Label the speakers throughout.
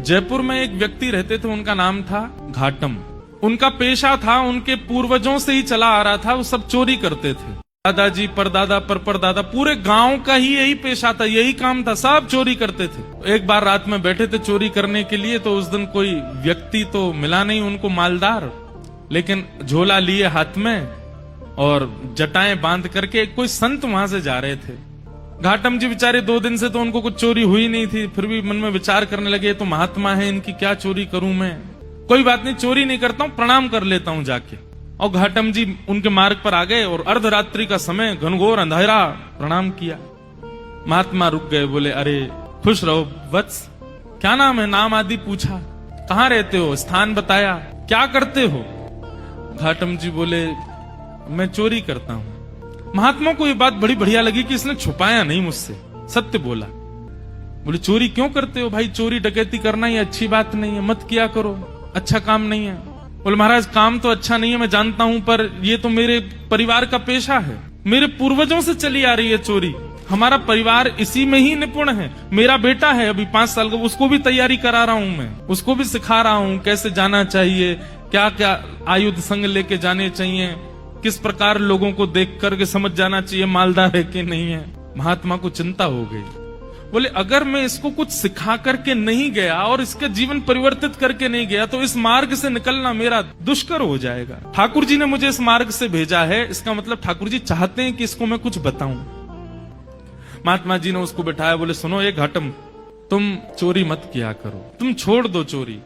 Speaker 1: जयपुर में एक व्यक्ति रहते थे, उनका नाम था घाटम। उनका पेशा था, उनके पूर्वजों से ही चला आ रहा था, वो सब चोरी करते थे। दादाजी, परदादा, परदादा, पूरे गांव का ही यही पेशा था, यही काम था, सब चोरी करते थे। एक बार रात में बैठे थे चोरी करने के लिए, तो उस दिन कोई व्यक्ति तो मिला नहीं उनको मालदार, लेकिन झोला लिए हाथ में और जटाएं बांध करके कोई संत वहां से जा रहे थे। घाटम जी बेचारे 2 दिन से तो उनको कुछ चोरी हुई नहीं थी, फिर भी मन में विचार करने लगे, तो महात्मा है, इनकी क्या चोरी करूं मैं, कोई बात नहीं, चोरी नहीं करता हूं, प्रणाम कर लेता हूं जाके। और घाटम जी उनके मार्ग पर आ गए और अर्धरात्रि का समय, घनघोर अंधेरा, प्रणाम किया। महात्मा रुक गए, बोले अरे खुश रहो वत्स, क्या नाम है, नाम आदि पूछा, कहाँ रहते हो, स्थान बताया, क्या करते हो। घाटम जी बोले मैं चोरी करता हूं। महात्मा को ये बात बड़ी बढ़िया लगी कि इसने छुपाया नहीं मुझसे, सत्य बोला। बोले चोरी क्यों करते हो भाई, चोरी डकैती करना ये अच्छी बात नहीं है, मत किया करो, अच्छा काम नहीं है। बोले महाराज काम तो अच्छा नहीं है मैं जानता हूं, पर ये तो मेरे परिवार का पेशा है, मेरे पूर्वजों से चली आ रही है चोरी, हमारा परिवार इसी में ही निपुण है। मेरा बेटा है अभी 5 साल का, उसको भी तैयारी करा रहा हूं मैं, उसको भी सिखा रहा हूं कैसे जाना चाहिए, क्या क्या आयुध संग लेके जाने चाहिए, किस प्रकार लोगों को देख करके समझ जाना चाहिए मालदार है कि नहीं है। महात्मा को चिंता हो गई। बोले अगर मैं इसको कुछ सिखा करके नहीं गया और इसका जीवन परिवर्तित करके नहीं गया, तो इस मार्ग से निकलना मेरा दुष्कर हो जाएगा। ठाकुर जी ने मुझे इस मार्ग से भेजा है, इसका मतलब ठाकुर जी चाहते हैं कि इसको मैं कुछ बताऊं। महात्मा जी ने उसको बैठाया, बोले सुनो ये घाटम, तुम चोरी मत किया करो, तुम छोड़ दो चोरी।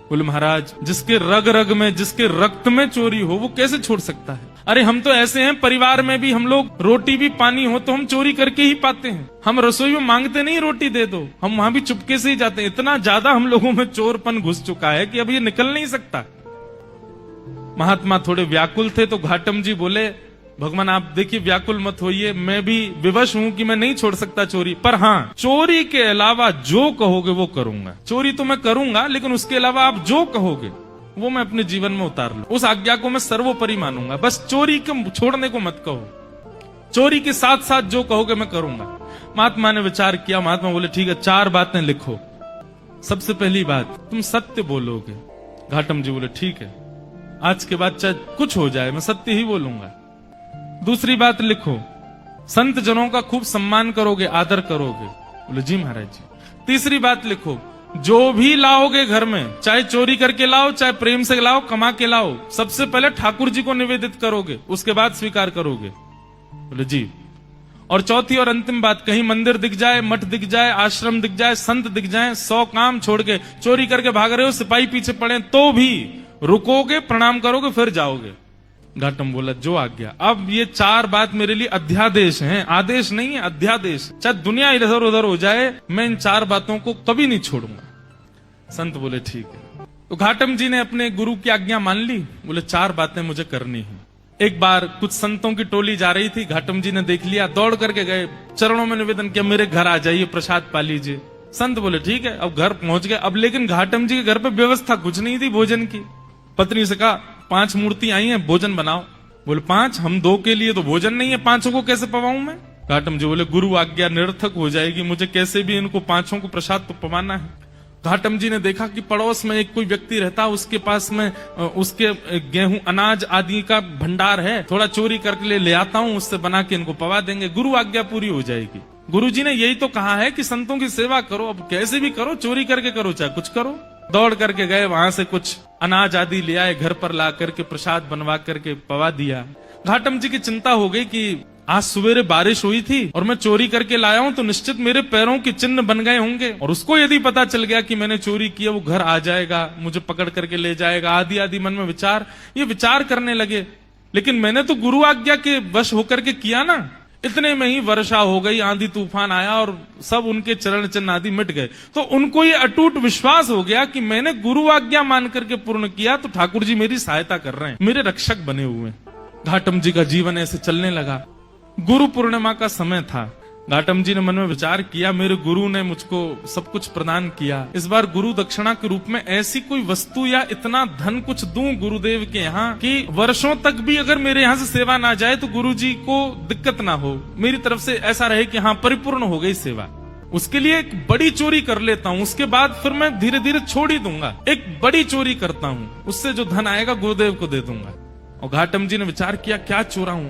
Speaker 1: बोले महाराज जिसके रग रग में, जिसके रक्त में चोरी हो वो कैसे छोड़ सकता है। अरे हम तो ऐसे हैं, परिवार में भी हम लोग रोटी भी पानी हो तो हम चोरी करके ही पाते हैं, हम रसोई में मांगते नहीं रोटी दे दो, हम वहां भी चुपके से ही जाते हैं। इतना ज्यादा हम लोगों में चोरपन घुस चुका है कि अब ये निकल नहीं सकता। महात्मा थोड़े व्याकुल थे, तो घाटम जी बोले भगवान आप देखिए व्याकुल मत होइए, मैं भी विवश हूं कि मैं नहीं छोड़ सकता चोरी, पर हाँ चोरी के अलावा जो कहोगे वो करूंगा। चोरी तो मैं करूंगा, लेकिन उसके अलावा आप जो कहोगे वो मैं अपने जीवन में उतार लूं, उस आज्ञा को मैं सर्वोपरि मानूंगा। बस चोरी को छोड़ने को मत कहो, चोरी के साथ साथ जो कहोगे मैं करूंगा। महात्मा ने विचार किया, महात्मा बोले ठीक है 4 बातें लिखो। सबसे पहली बात, तुम सत्य बोलोगे। घाटम जी बोले ठीक है, आज के बाद चाहे कुछ हो जाए मैं सत्य ही बोलूंगा। दूसरी बात लिखो, संत जनों का खूब सम्मान करोगे, आदर करोगे। बोले जी महाराज जी। तीसरी बात लिखो, जो भी लाओगे घर में, चाहे चोरी करके लाओ, चाहे प्रेम से लाओ, कमा के लाओ, सबसे पहले ठाकुर जी को निवेदित करोगे, उसके बाद स्वीकार करोगे। बोले जी। और चौथी और अंतिम बात, कहीं मंदिर दिख जाए, मठ दिख जाए, आश्रम दिख जाए, संत दिख जाए, 100 काम छोड़ के चोरी करके भाग रहे हो, सिपाही पीछे पड़े तो भी रुकोगे, प्रणाम करोगे, फिर जाओगे। घाटम बोला जो आज्ञा। अब ये 4 बात मेरे लिए अध्यादेश हैं, आदेश नहीं है, अध्यादेश। चाहे दुनिया इधर उधर हो जाए, मैं इन 4 बातों को कभी नहीं छोड़ूंगा। संत बोले ठीक है। तो घाटम जी ने अपने गुरु की आज्ञा मान ली, बोले 4 बातें मुझे करनी है। एक बार कुछ संतों की टोली जा रही थी, घाटम जी ने देख लिया, दौड़ करके गए, चरणों में निवेदन किया मेरे घर आ जाइए, प्रसाद पा लीजिए। संत बोले ठीक है, अब घर पहुंच गए। अब लेकिन घाटम जी के घर पे व्यवस्था कुछ नहीं थी भोजन की। पत्नी से कहा 5 मूर्ति आई हैं, भोजन बनाओ। बोले 5, हम 2 के लिए तो भोजन नहीं है, 5 को कैसे पवाऊं मैं। घाटम जी बोले गुरु आज्ञा निरर्थक हो जाएगी, मुझे कैसे भी इनको 5 को प्रसाद तो पवाना है। घाटम जी ने देखा कि पड़ोस में एक कोई व्यक्ति रहता, उसके पास में उसके गेहूं अनाज आदि का भंडार है, थोड़ा चोरी करके ले आता हूं, उससे बना के इनको पवा देंगे, गुरु आज्ञा पूरी हो जाएगी। गुरु जी ने यही तो कहा है कि संतों की सेवा करो, अब कैसे भी करो, चोरी करके करो चाहे कुछ करो। दौड़ करके गए, वहां से कुछ अनाज आदि ले आए, घर पर ला करके प्रसाद बनवा करके पवा दिया। घाटम जी की चिंता हो गई कि आज सवेरे बारिश हुई थी और मैं चोरी करके लाया हूं, तो निश्चित मेरे पैरों के चिन्ह बन गए होंगे, और उसको यदि पता चल गया कि मैंने चोरी किया, वो घर आ जाएगा, मुझे पकड़ करके ले जाएगा, आदि आदि मन में ये विचार करने लगे। लेकिन मैंने तो गुरु आज्ञा के वश होकर के किया ना। इतने में ही वर्षा हो गई, आंधी तूफान आया और सब उनके चरण चिन्ह आदि मिट गए। तो उनको ये अटूट विश्वास हो गया कि मैंने गुरु आज्ञा मान करके पूर्ण किया, तो ठाकुर जी मेरी सहायता कर रहे हैं, मेरे रक्षक बने हुए हैं। घाटम जी का जीवन ऐसे चलने लगा। गुरु पूर्णिमा का समय था। घाटम जी ने मन में विचार किया, मेरे गुरु ने मुझको सब कुछ प्रदान किया, इस बार गुरु दक्षिणा के रूप में ऐसी कोई वस्तु या इतना धन कुछ दूं गुरुदेव के यहाँ कि वर्षों तक भी अगर मेरे यहाँ से सेवा ना जाए तो गुरु जी को दिक्कत ना हो, मेरी तरफ से ऐसा रहे कि हाँ परिपूर्ण हो गई सेवा। उसके लिए एक बड़ी चोरी कर लेता हूँ, उसके बाद फिर मैं धीरे धीरे छोड़ ही दूंगा। एक बड़ी चोरी करता हूँ, उससे जो धन आएगा गुरुदेव को दे दूंगा। और घाटम जी ने विचार किया क्या चोराऊं।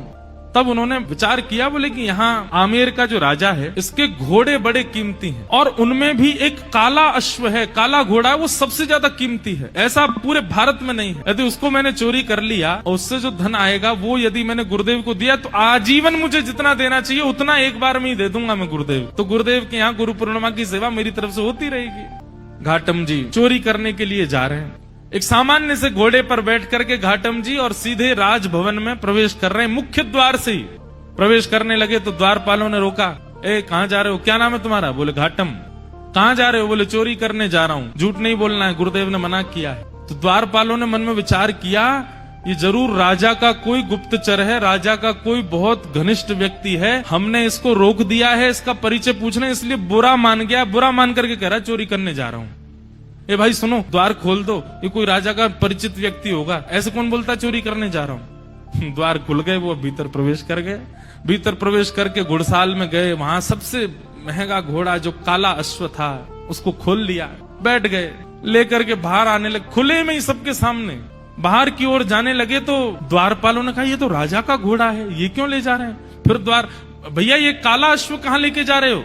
Speaker 1: तब उन्होंने विचार किया, बोले कि यहाँ आमेर का जो राजा है इसके घोड़े बड़े कीमती हैं और उनमें भी एक काला अश्व है, काला घोड़ा है, वो सबसे ज्यादा कीमती है, ऐसा पूरे भारत में नहीं है। यदि उसको मैंने चोरी कर लिया और उससे जो धन आएगा वो यदि मैंने गुरुदेव को दिया तो आजीवन मुझे जितना देना चाहिए उतना एक बार में ही दे दूंगा मैं गुरुदेव। तो गुरुदेव के यहाँ गुरु पूर्णिमा की सेवा मेरी तरफ से होती रहेगी। घाटम जी चोरी करने के लिए जा रहे हैं। एक सामान्य से घोड़े पर बैठ करके घाटम जी और सीधे राजभवन में प्रवेश कर रहे हैं। मुख्य द्वार से ही प्रवेश करने लगे तो द्वारपालों ने रोका, ए कहाँ जा रहे हो, क्या नाम है तुम्हारा? बोले घाटम। कहाँ जा रहे हो? बोले चोरी करने जा रहा हूँ। झूठ नहीं बोलना है, गुरुदेव ने मना किया है। तो द्वारपालों ने मन में विचार किया, ये जरूर राजा का कोई गुप्तचर है, राजा का कोई बहुत घनिष्ठ व्यक्ति है, हमने इसको रोक दिया है इसका परिचय पूछने, इसलिए बुरा मान गया, बुरा मान करके कह रहा है चोरी करने जा रहा हूँ। ए भाई सुनो, द्वार खोल दो, ये कोई राजा का परिचित व्यक्ति होगा, ऐसे कौन बोलता चोरी करने जा रहा हूँ। द्वार खुल गए, वो भीतर प्रवेश कर गए। भीतर प्रवेश करके घुड़साल में गए, वहां सबसे महंगा घोड़ा जो काला अश्व था उसको खोल लिया, बैठ गए, लेकर के बाहर आने लगे, खुले में ही सबके सामने बाहर की ओर जाने लगे। तो द्वारपालों ने कहा ये तो राजा का घोड़ा है, ये क्यों ले जा रहे हैं? फिर भैया ये काला अश्व कहाँ लेके जा रहे हो?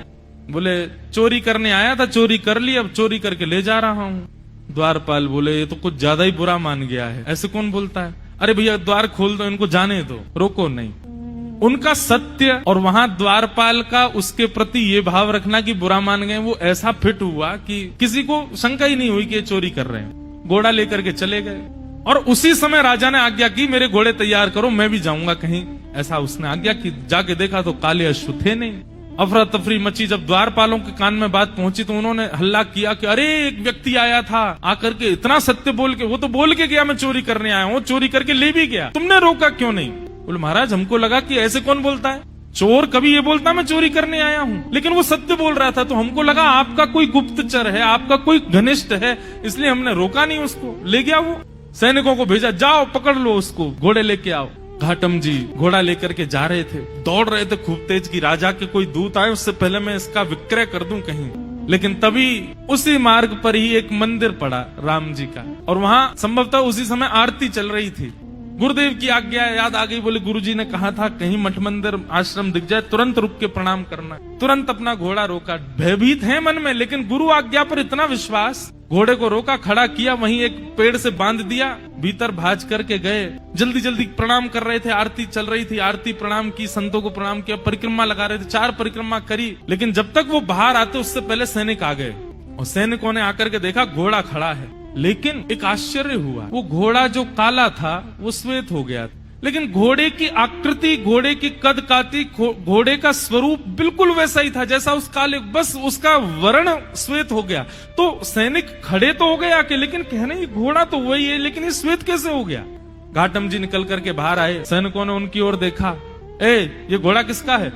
Speaker 1: बोले चोरी करने आया था, चोरी कर ली, अब चोरी करके ले जा रहा हूँ। द्वारपाल बोले ये तो कुछ ज्यादा ही बुरा मान गया है, ऐसे कौन बोलता है? अरे भैया द्वार खोल दो, इनको जाने दो, रोको नहीं। उनका सत्य और वहां द्वारपाल का उसके प्रति ये भाव रखना कि बुरा मान गए, वो ऐसा फिट हुआ कि किसी को शंका ही नहीं हुई कि ये चोरी कर रहे हैं। घोड़ा लेकर के चले गए और उसी समय राजा ने आज्ञा की मेरे घोड़े तैयार करो, मैं भी जाऊंगा कहीं, ऐसा उसने आज्ञा की। जाके देखा तो काले अश्व थे नहीं। अफरा तफरी मची। जब द्वारपालों के कान में बात पहुंची तो उन्होंने हल्ला किया कि अरे एक व्यक्ति आया था, आकर के इतना सत्य बोल के, वो तो बोल के गया मैं चोरी करने आया हूँ, चोरी करके ले भी गया, तुमने रोका क्यों नहीं? बोले महाराज हमको लगा कि ऐसे कौन बोलता है, चोर कभी ये बोलता मैं चोरी करने आया हूँ, लेकिन वो सत्य बोल रहा था तो हमको लगा आपका कोई गुप्तचर है, आपका कोई घनिष्ठ है, इसलिए हमने रोका नहीं उसको, ले गया। वो सैनिकों को भेजा, जाओ पकड़ लो उसको, घोड़े लेके आओ। घाटम जी घोड़ा लेकर के जा रहे थे, दौड़ रहे थे खूब तेज की राजा के कोई दूत आए उससे पहले मैं इसका विक्रय कर दूं कहीं। लेकिन तभी उसी मार्ग पर ही एक मंदिर पड़ा राम जी का, और वहां संभवतः उसी समय आरती चल रही थी। गुरुदेव की आज्ञा याद आ गई, बोले गुरुजी ने कहा था कहीं मठ मंदिर आश्रम दिख जाए तुरंत रुक के प्रणाम करना। तुरंत अपना घोड़ा रोका, भयभीत है मन में लेकिन गुरु आज्ञा पर इतना विश्वास, घोड़े को रोका, खड़ा किया, वहीं एक पेड़ से बांध दिया, भीतर भाज करके गए। जल्दी जल्दी प्रणाम कर रहे थे, आरती चल रही थी, आरती प्रणाम की, संतों को प्रणाम किया, परिक्रमा लगा रहे थे, 4 परिक्रमा करी। लेकिन जब तक वो बाहर आते उससे पहले सैनिक आ गए और सैनिकों ने आकर के देखा घोड़ा खड़ा है। लेकिन एक आश्चर्य हुआ, वो घोड़ा जो काला था वो श्वेत हो गया, लेकिन घोड़े की आकृति, घोड़े की कद काठी, घोड़े का स्वरूप बिल्कुल वैसा ही था जैसा उस काले, बस उसका वर्ण श्वेत हो गया। तो सैनिक खड़े तो हो गए आके, लेकिन कहने ये घोड़ा तो वही है, लेकिन ये श्वेत कैसे हो गया? घाटम जी निकल करके बाहर आए, सैनिकों ने उनकी ओर देखा, ये घोड़ा किसका है?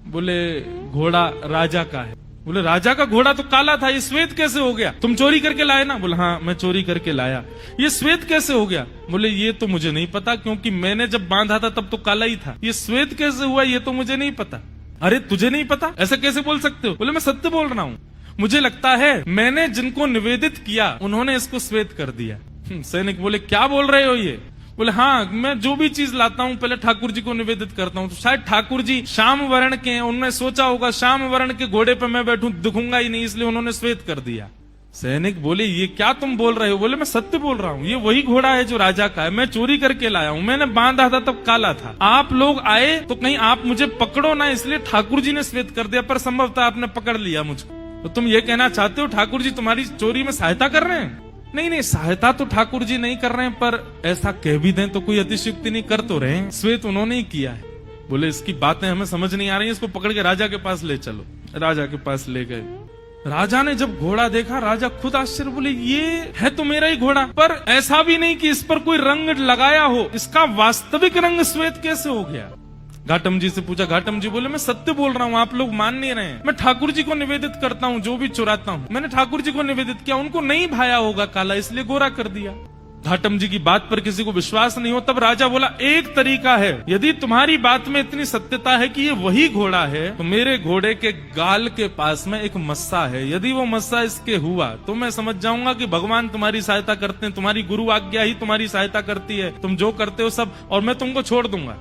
Speaker 1: बोले घोड़ा राजा का है। बोले राजा का घोड़ा तो काला था, ये श्वेत कैसे हो गया? तुम चोरी करके लाए ना? बोले हाँ मैं चोरी करके लाया। ये श्वेत कैसे हो गया? बोले ये तो मुझे नहीं पता, क्योंकि मैंने जब बांधा था तब तो काला ही था, ये श्वेत कैसे हुआ ये तो मुझे नहीं पता। अरे तुझे नहीं पता, ऐसा कैसे बोल सकते हो? बोले मैं सत्य बोल रहा हूँ, मुझे लगता है मैंने जिनको निवेदित किया उन्होंने इसको श्वेत कर दिया। सैनिक बोले क्या बोल रहे हो ये? बोले हाँ मैं जो भी चीज लाता हूँ पहले ठाकुर जी को निवेदित करता हूँ, तो शायद ठाकुर जी श्याम वर्ण के हैं, उन्होंने सोचा होगा श्याम वर्ण के घोड़े पे मैं बैठूं दिखूंगा ही नहीं, इसलिए उन्होंने श्वेत कर दिया। सैनिक बोले ये क्या तुम बोल रहे हो? बोले मैं सत्य बोल रहा हूँ, ये वही घोड़ा है जो राजा का है, मैं चोरी करके लाया हूँ, मैंने बांधा था तब काला था, आप लोग आए तो कहीं आप मुझे पकड़ो ना, इसलिए ठाकुर जी ने श्वेत कर दिया, पर संभवतः आपने पकड़ लिया मुझको। तो तुम ये कहना चाहते हो ठाकुर जी तुम्हारी चोरी में सहायता कर रहे हैं? नहीं, सहायता तो ठाकुर जी नहीं कर रहे हैं, पर ऐसा कह भी दें तो कोई अतिशयोक्ति नहीं, कर तो रहे हैं, श्वेत उन्होंने ही किया है। बोले इसकी बातें हमें समझ नहीं आ रही, इसको पकड़ के राजा के पास ले चलो। राजा के पास ले गए। राजा ने जब घोड़ा देखा, राजा खुद आश्चर्य, बोले ये है तो मेरा ही घोड़ा, पर ऐसा भी नहीं कि इस पर कोई रंग लगाया हो, इसका वास्तविक रंग श्वेत कैसे हो गया? घाटम जी से पूछा, घाटम जी बोले मैं सत्य बोल रहा हूँ, आप लोग मान नहीं रहे हैं, मैं ठाकुर जी को निवेदित करता हूँ, जो भी चुराता हूँ मैंने ठाकुर जी को निवेदित किया, उनको नहीं भाया होगा काला, इसलिए गोरा कर दिया। घाटम जी की बात पर किसी को विश्वास नहीं हो, तब राजा बोला एक तरीका है, यदि तुम्हारी बात में इतनी सत्यता है कि ये वही घोड़ा है, तो मेरे घोड़े के गाल के पास में एक मस्सा है, यदि वो मस्सा इसके हुआ तो मैं समझ जाऊंगा कि भगवान तुम्हारी सहायता करते हैं, तुम्हारी गुरु आज्ञा ही तुम्हारी सहायता करती है, तुम जो करते हो सब, और मैं तुमको छोड़ दूंगा।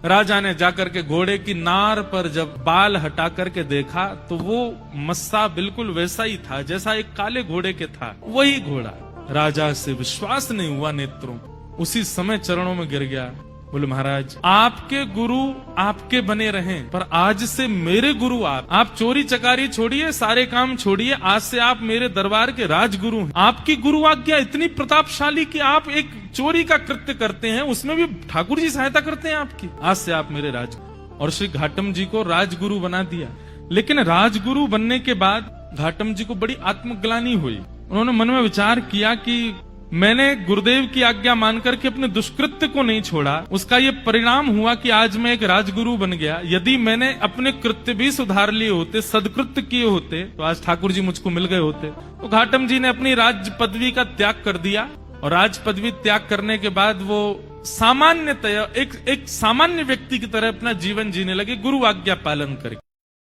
Speaker 1: राजा ने जाकर के घोड़े की नार पर जब बाल हटा करके देखा तो वो मस्सा बिल्कुल वैसा ही था जैसा एक काले घोड़े के था, वही घोड़ा। राजा से विश्वास नहीं हुआ नेत्रों, उसी समय चरणों में गिर गया। बोले महाराज आपके गुरु आपके बने रहें, पर आज से मेरे गुरु आप चोरी चकारी छोड़िए, सारे काम छोड़िए, आज से आप मेरे दरबार के राजगुरु हैं। आपकी गुरु आज्ञा इतनी प्रतापशाली कि आप एक चोरी का कृत्य करते हैं, उसमें भी ठाकुर जी सहायता करते हैं आपकी, आज से आप मेरे राज। और श्री घाटम जी को राजगुरु बना दिया। लेकिन राजगुरु बनने के बाद घाटम जी को बड़ी आत्मग्लानि हुई। उन्होंने मन में विचार किया कि मैंने गुरुदेव की आज्ञा मानकर के अपने दुष्कृत्य को नहीं छोड़ा, उसका ये परिणाम हुआ कि आज मैं एक राजगुरु बन गया। यदि मैंने अपने कृत्य भी सुधार लिए होते, सदकृत्य किए होते, तो आज ठाकुर जी मुझको मिल गए होते। तो घाटम जी ने अपनी राज पदवी का त्याग कर दिया, और राज पदवी त्याग करने के बाद वो सामान्यतया एक सामान्य व्यक्ति की तरह अपना जीवन जीने लगे, गुरु आज्ञा पालन करके।